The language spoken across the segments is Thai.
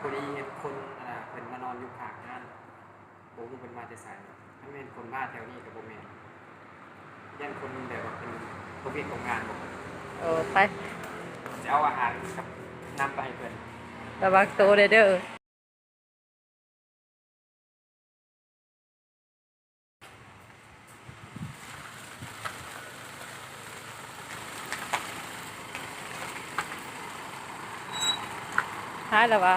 พอดีเห็นคนเพิ่นมานอนอยู่ข้างงานโอ้เป็นมาแต่ไสถ้าเป็นคนบ้านแถวนี้กับบ่แม่นยันคนแบบว่าเป็นประเภทโรงงานบ่ไปจะเอาอาหารกับน้ำไปให้เพิ่นระวังตัวเด้อหายแล้ววะ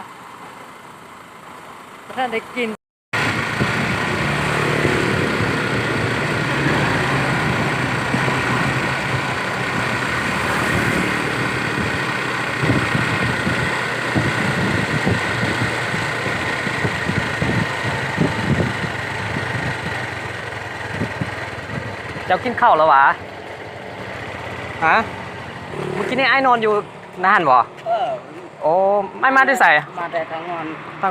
ท่านได้กินเจ้ากินข้าวแล้ววะฮะเมื่อกี้นี่ไอ้นอนอยู่นานบ่โอ้ไม่มาได้ใส่มาแต่ทาง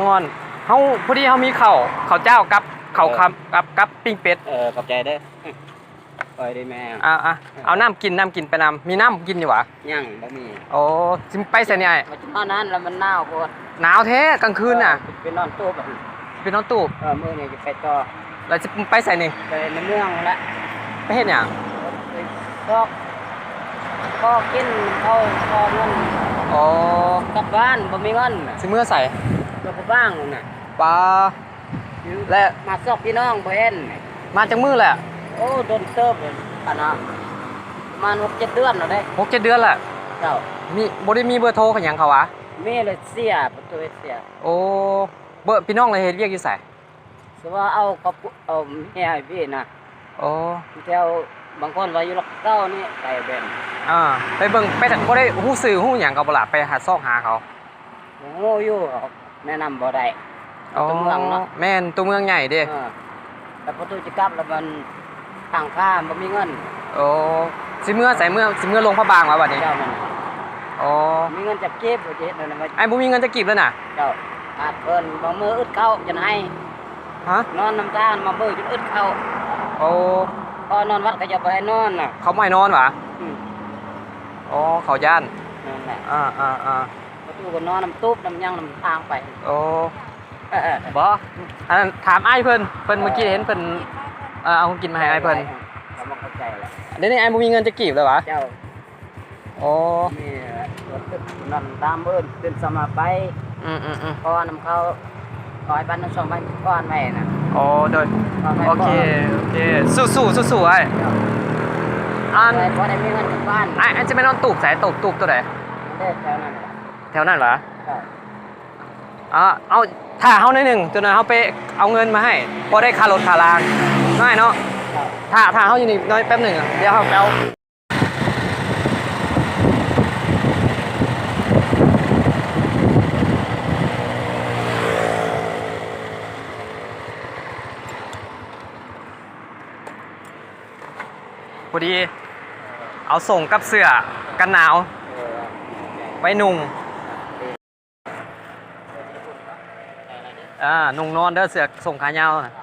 งอนเฮาพอดีเฮามีข้าวเจ้ากับข้าวคำกับปิ้งเป็ดขอบใจเด้อไปได้แม่เอาน้ำกินไปนำมีน้ำกินอยู่วะยังบ่มีโอ้สิไปใส่นี่ไอ้ตอนนั้นแล้วมันหนาวโพดหนาวแท้กลางคืนน่ะเป็นนอนตู้แบบเป็นนอนตู้มื้อนี้จะไปต่อแล้วจะไปใส่นี่ไปในเมืองละไปเฮ็ดหยังก็กินข้าวพอเงินอ๋กลับบ้านบ่มีเงินสิมื้อใส่เดี๋ยวบ้างน่ะปลาและมาซอกพี่น้องบ่เห็นมาจากมื้อแหละโอ้โดนเติบเลยอันน่ะมา6-7 เดือนแล้วเด้6-7 เดือนแหละเจ้ามีบ่ได้มีเบอร์โทรเขาหยังเขาวะมีเลยเสียประตูเสียโอ้เบอร์พี่น้องเลยเฮ็ดเวียกอยู่ไสสิว่าเอากับเอาแม่ให้พี่นะโอ้แถวบางคนว่าอยู่ล็อกเก้านี่ไก่เบนไปเบิ่งไปบ่ได้ฮู้สื่อฮู้หยังก็บ่ล่ะไปหาซอกหาเขาโง่อยู่แนะนำบ่ได้ตัวเมืองเนาะแม่นตัวเมืองใหญ่เด้แต่ประตูจะกลับแล้วมันทางข้ามบ่มีเงินโอ้สิเมื่อลงพระบางวะบัดนี้เจ้านั่นอ๋อมีเงินจะเก็บบ่เฮ็ดนั่นน่ะไอ้บ่มีเงินจะเก็บแล้วน่ะเจ้าอาจเพิ่นบ่มืออึดเข้าจนให้ฮะนอนน้ำตามามือจนอึดเข้าโอ้พอนอนวัดก็จะบ่ให้นอนน่ะเขาไม่นอนหวะอ๋อเขาย่านนั่นแหละประตูก็นอนน้ำตุ๊บน้ำยังน้ำทางไปโอ้บ่อันนั้นถามไอ้เพิ่นเมื่อกี้เห็นเพิ่นเอากินมาให้ไอ้เพิ่นเขาบ่เข้าใจแล้วเดี๋ยวนี้ไอ้บ่มีเงินจะกีบเลยวะเจ้าอ๋อนี่รถนั่นตามเอิ้นเป็นสมาไปพอนำเขา100 บาท2 บาทก้อนไว้น่ะอ๋อโดยโอเคสู้ๆไอ้พอได้มีเงินบ้านไอ้จะไปนอนตูบใส่ตูบตัวไหนแถวนั้นเหรอเอาถ้าเฮาหนึ่งจนเฮาไปเอาเงินมาให้พอได้ค่ารถค่ารางง่ายเนาะถ้าเฮาอยู่นี่น้อยแป๊บหนึ่งเดี๋ยวเฮาไปเอาพอดีเอาส่งกับเสื้อกันหนาวไว้นุ่งนุ่งนอนเด้อเสื้อส่งขายาวนะ